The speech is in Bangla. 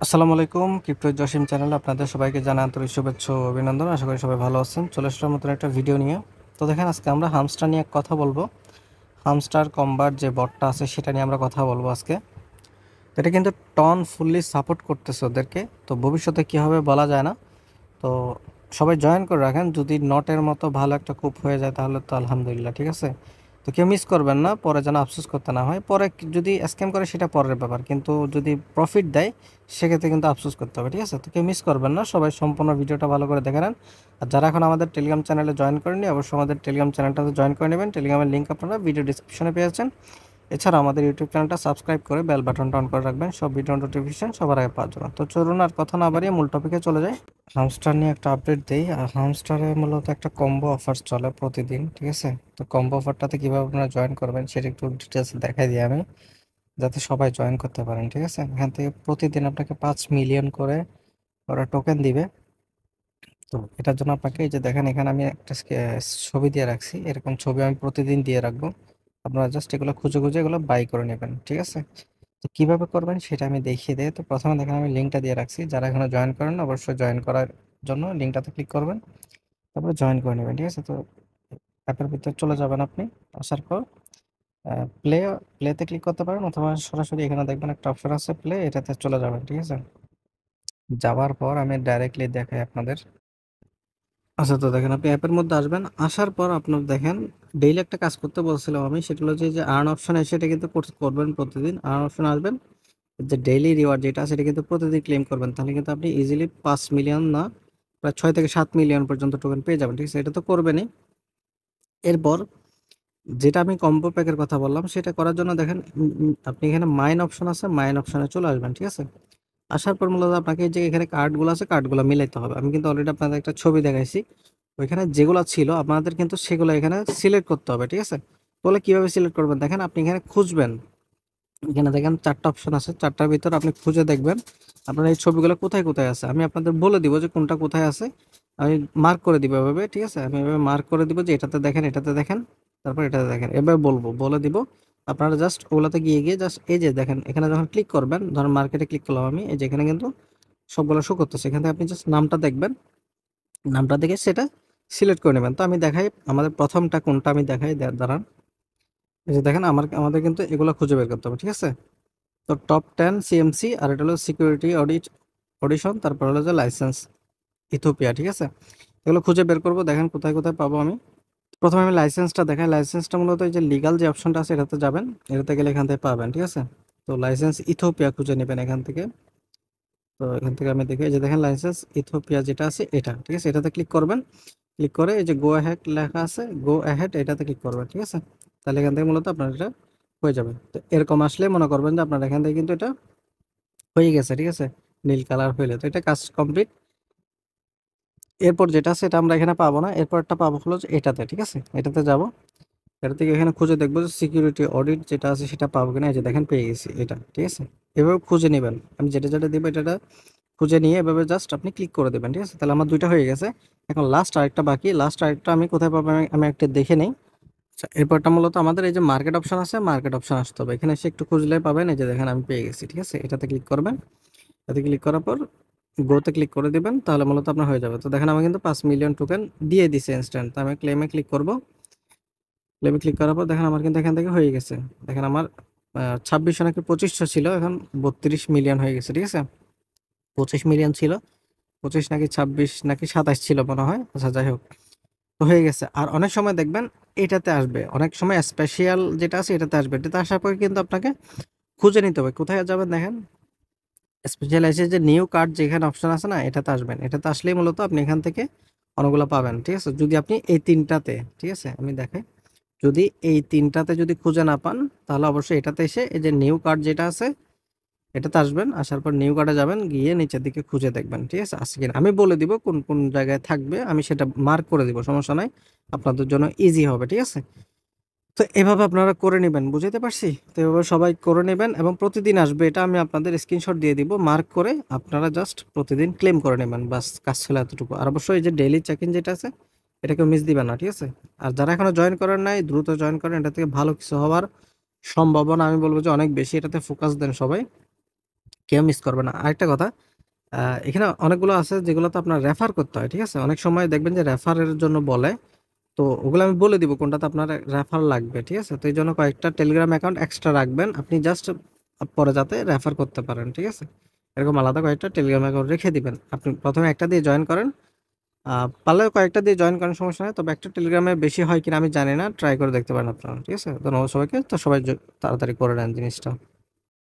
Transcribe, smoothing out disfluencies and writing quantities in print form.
আসসালামু আলাইকুম, ক্রিপ্টো জসিম চ্যানেলে আপনাদের সবাইকে জানাই আন্তরিক শুভেচ্ছা ও অভিনন্দন। আশা করি সবাই ভালো আছেন। চলে আসলাম নতুন একটা ভিডিও নিয়ে। তো দেখেন, আজকে আমরা হামস্টার নিয়ে কথা বলবো। হামস্টার কম্বার যে বটটা আছে সেটা নিয়ে আমরা কথা বলবো আজকে। তো এটা কিন্তু টন ফুললি সাপোর্ট করতেছে ওদেরকে। তো ভবিষ্যতে কী হবে বলা যায় না। তো সবাই জয়েন করে রাখেন। যদি নটের মতো ভালো একটা কূপ হয়ে যায় তাহলে তো আলহামদুলিল্লাহ, ঠিক আছে। তো কেউ মিস করবেন না, পরে যেন আফসোস করতে না হয়। পরে যদি স্ক্যাম করে সেটা পরের ব্যাপার, কিন্তু যদি প্রফিট দেয় সেক্ষেত্রে কিন্তু আফসোস করতে হবে, ঠিক আছে। তো কেউ মিস করবেন না, সবাই সম্পূর্ণ ভিডিওটা ভালো করে দেখে নেন। আর যারা এখন আমাদের টেলিগ্রাম চ্যানেলে জয়েন করেনি, অবশ্যই আমাদের টেলিগ্রাম চ্যানেলটাতে জয়েন করে নেবেন। টেলিগ্রামের লিঙ্ক আপনারা ভিডিও ডিসক্রিপশনে পেয়েছেন। এছাড়া আমাদের ইউটিউব চ্যানেলটা সাবস্ক্রাইব করে বেল বাটনটা অন করে রাখবেন, সব ভিডিও নোটিফিকেশন সবার আগে পাওয়ার জন্য। তো চলুন আর কথা না বাড়িয়ে মূল টপিকে চলে যাই। হামস্টার নিয়ে একটা আপডেট দেই। আর হামস্টারে মূলত একটা কম্বো অফার চলে প্রতিদিন, ঠিক আছে। তো কম্বো অফারটাতে কীভাবে আপনারা জয়েন করবেন সেটা একটু ডিটেলস দেখাই দিই আমি, যাতে সবাই জয়েন করতে পারেন, ঠিক আছে। এখান থেকে প্রতিদিন আপনাকে 5 মিলিয়ন করে ওরা টোকেন দিবে। তো এটার জন্য আপনাকে এই যে দেখেন, এখানে আমি একটা ছবি দিয়ে রাখছি, এরকম ছবি আমি প্রতিদিন দিয়ে রাখবো। আপনারা জাস্ট এগুলো খুঁজে খুঁজে এগুলো বাই করে নেবেন, ঠিক আছে। তো কিভাবে করবেন সেটা আমি দেখিয়ে দিই। তো প্রথমে দেখেন আমি লিঙ্কটা দিয়ে রাখছি, যারা এখনো জয়েন করেন অবশ্যই জয়েন করার জন্য লিঙ্কটাতে ক্লিক করবেন, তারপরে জয়েন করে নেবেন, ঠিক আছে। তো অ্যাপের ভিতরে চলে যাবেন আপনি। আসার পর প্লে প্লেতে ক্লিক করতে পারেন, অথবা সরাসরি এখানে দেখবেন একটা অপশন আছে প্লে, এটাতে চলে যাবেন, ঠিক আছে। যাওয়ার পর আমি ডাইরেক্টলি দেখাই আপনাদের। আচ্ছা, তো দেখেন আপনি অ্যাপের মধ্যে আসবেন। আসার পর আপনার দেখেন ডেইলি একটা কাজ করতে বলছিলাম আমি, সেটা হলো যে আর্ন অপশন এসে এটা কিন্তু করবেন প্রতিদিন। আর্ন অপশন আসবেন, যে ডেইলি রিওয়ার্ড যেটা আছে এটা কিন্তু প্রতিদিন ক্লেম করবেন, তাহলে কিন্তু আপনি ইজিলি 5 মিলিয়ন না, প্রায় 6 থেকে 7 মিলিয়ন পর্যন্ত টোকেন পেয়ে যাবেন, ঠিক আছে। এটা তো করবেনই। এরপর যেটা আমি কম্বো প্যাকের কথা বললাম সেটা করার জন্য দেখেন আপনি এখানে মাইন অপশন আছে, মাইন অপশনে চলে আসবেন, ঠিক আছে। আসার পর মূলত আপনাকে যে এখানে কার্ডগুলো আছে কার্ডগুলো মিলাইতে হবে। আমি কিন্তু অলরেডি আপনাদের একটা ছবি দেখাইছি, ওইখানে যেগুলো ছিল আপনাদের কিন্তু সেগুলো এখানে সিলেক্ট করতে হবে, ঠিক আছে। বলে কিভাবে সিলেক্ট করবেন, দেখেন আপনি এখানে খুঁজবেন, এখানে দেখেন 4টা অপশন আছে, 4টার ভিতর আপনি খুঁজে দেখবেন আপনার এই ছবিগুলো কোথায় কোথায় আছে। আমি আপনাদের বলে দিব যে কোনটা কোথায় আছে, আমি মার্ক করে দিব এভাবে, ঠিক আছে। আমি এভাবে মার্ক করে দিব যে এটাতে দেখেন, এটাতে দেখেন, তারপর এটাতে দেখেন, এভাবে বলে দিব। আপনারা জাস্ট ওগুলাতে গিয়ে গিয়ে জাস্ট এই যে দেখেন, এখানে যখন ক্লিক করবেন, ধরুন মার্কেটে ক্লিক করলাম আমি, এই যে এখানে কিন্তু সবগুলো শো করতেছে। এখান থেকে আপনি জাস্ট নামটা দেখবেন, নামটা দেখে সেটা সিলেক্ট করে নেবেন। তো আমি দেখাই আমাদের প্রথমটা কোনটা, আমি দেখাই দাঁড়ান। এই যে দেখেন আমাদের কিন্তু এগুলো খুঁজে বের করতে হবে, ঠিক আছে। তো টপ 10 সিএমসি, আর এটা হলো সিকিউরিটি অডিশন, তারপর হলো যে লাইসেন্স ইথোপিয়া, ঠিক আছে। এগুলো খুঁজে বের করবো, দেখেন কোথায় কোথায় পাবো আমি। প্রথমে আমি লাইসেন্সটা দেখাই। লাইসেন্সটা মূলত এই যে লিগাল যে অপশনটা আছে এটাতে যাবেন, এটাতে গেলে এখান থেকে পাবেন, ঠিক আছে। তো লাইসেন্স ইথোপিয়া খুঁজে নেবেন এখান থেকে। তো এখান থেকে আমি দেখি, এই যে দেখেন লাইসেন্স ইথোপিয়া যেটা আছে এটা, ঠিক আছে। এটাতে ক্লিক করবেন, ক্লিক করে এই যে গো অ্যাহেড লেখা আছে, গো অ্যাহেড এটাতে ক্লিক করবেন, ঠিক আছে। তাহলে এখান থেকে মূলত আপনার এটা হয়ে যাবে। তো এরকম আসলে মনে করবেন যে আপনার এখান থেকে কিন্তু এটা হয়ে গেছে, ঠিক আছে। নীল কালার হইলে তো এটা কাজ কমপ্লিট। এরপর যেটা আছে এটা আমরা এখানে পাবো না, এরপরটা পাবো হলো যে এটাতে, ঠিক আছে। এটাতে যাব, এটা থেকে এখানে খুঁজে দেখবো যে সিকিউরিটি অডিট যেটা আছে সেটা পাবো কিনা। এই যে দেখেন পেয়ে গেছি এটা, ঠিক আছে। এভাবে খুঁজে নেবেন, আমি যেটা যেটা দিব এটা খুঁজে নিয়ে এভাবে জাস্ট আপনি ক্লিক করে দেবেন, ঠিক আছে। তাহলে আমার দুইটা হয়ে গেছে। এখন লাস্ট আরেকটা বাকি, লাস্ট আরেকটা আমি কোথায় পাবো আমি একটা দেখে নেই। আচ্ছা, এরপরটা মূলত আমাদের এই যে মার্কেট অপশন আছে, মার্কেট অপশন আসতে হবে, এখানে এসে একটু খুঁজলে পাবেন। এই যে দেখেন আমি পেয়ে গেছি, ঠিক আছে। এটাতে ক্লিক করবেন, এতে ক্লিক করার পর গোতে ক্লিক করে দিবেন, তাহলে মূলত আপনার হয়ে যাবে। তো দেখেন আমি কিন্তু 5 মিলিয়ন টোকেন দিয়ে দিছে ইনস্ট্যান্ট। তো আমি ক্লেমে ক্লিক করব, ক্লেমে ক্লিক করার পর দেখেন আমার কিন্তু এখান থেকে হয়ে গেছে। দেখেন আমার 2600 নাকি 2500 ছিল, এখন 32 মিলিয়ন হয়ে গেছে, ঠিক আছে। 25 মিলিয়ন ছিল, 25 নাকি 26 নাকি 27 ছিল মনে হয়। আচ্ছা যাই হোক, তো হয়ে গেছে। আর অনেক সময় দেখবেন এটাতে আসবে, অনেক সময় স্পেশাল যেটা আছে এটাতে আসবে। এটাতে আসার পরে কিন্তু আপনাকে খুঁজে নিতে হবে কোথায় যাবেন। দেখেন স্পেশাল এসে যে নিউ কার্ড যেখানে অপশন আছে না, এটাতে আসবেন। এটাতে আসলেই মূলত আপনি এখান থেকে অনেকগুলো পাবেন, ঠিক আছে। যদি আপনি এই তিনটাতে, ঠিক আছে আমি দেখাই, যদি এই তিনটাতে যদি খুঁজে না পান তাহলে অবশ্যই এটাতে এসে এই যে নিউ কার্ড যেটা আছে এটাতে আসবেন। আসার পর নিউ কার্ডে যাবেন, গিয়ে নিচের দিকে খুঁজে দেখবেন, ঠিক আছে আছে কিনা। আমি বলে দিব কোন কোন জায়গায় থাকবে, আমি সেটা মার্ক করে দিব, সমস্যা নাই, আপনাদের জন্য ইজি হবে, ঠিক আছে। তো এভাবে আপনারা করে নেবেন, বুঝতে পারছি। তো এভাবে সবাই করে নেবেন এবং প্রতিদিন আসবে, এটা আমি আপনাদের স্ক্রিনশট দিয়ে দিব, মার্ক করে আপনারা জাস্ট প্রতিদিন ক্লেম করে নেবেন, বাস কাজ ছিল এতটুকু। আর অবশ্যই এই যে ডেইলি চেক ইন যেটা আছে এটাকে মিস দিবেন না, ঠিক আছে। আর যারা এখনো জয়েন করেন নাই দ্রুত জয়েন করেন, এটা থেকে ভালো কিছু হওয়ার সম্ভাবনা আমি বলবো যে অনেক বেশি। এটাতে ফোকাস দেন সবাই। কেউ মিস করবে না। আরেকটা কথা, এখানে অনেকগুলো আছে যেগুলো তো আপনার রেফার করতে হয়, ঠিক আছে? অনেক সময় দেখবেন যে রেফারের জন্য বলে, তো ওগুলো আমি বলে দিব কোনটাতে আপনার রেফার লাগবে, ঠিক আছে? তো এই জন্য কয়েকটা টেলিগ্রাম অ্যাকাউন্ট এক্সট্রা রাখবেন আপনি, জাস্ট পরে যাতে রেফার করতে পারেন, ঠিক আছে? এরকম আলাদা কয়েকটা টেলিগ্রাম অ্যাকাউন্ট রেখে দিবেন। আপনি প্রথমে একটা দিয়ে জয়েন করেন, পারলে কয়েকটা দিয়ে জয়েন করেন, সমস্যা নেই। তবে একটা টেলিগ্রামে বেশি হয় কিনা আমি জানি না, ট্রাই করে দেখতে পারেন আপনারা, ঠিক আছে? ধন্যবাদ সবাইকে। তো সবাই তাড়াতাড়ি করে নেন জিনিসটা।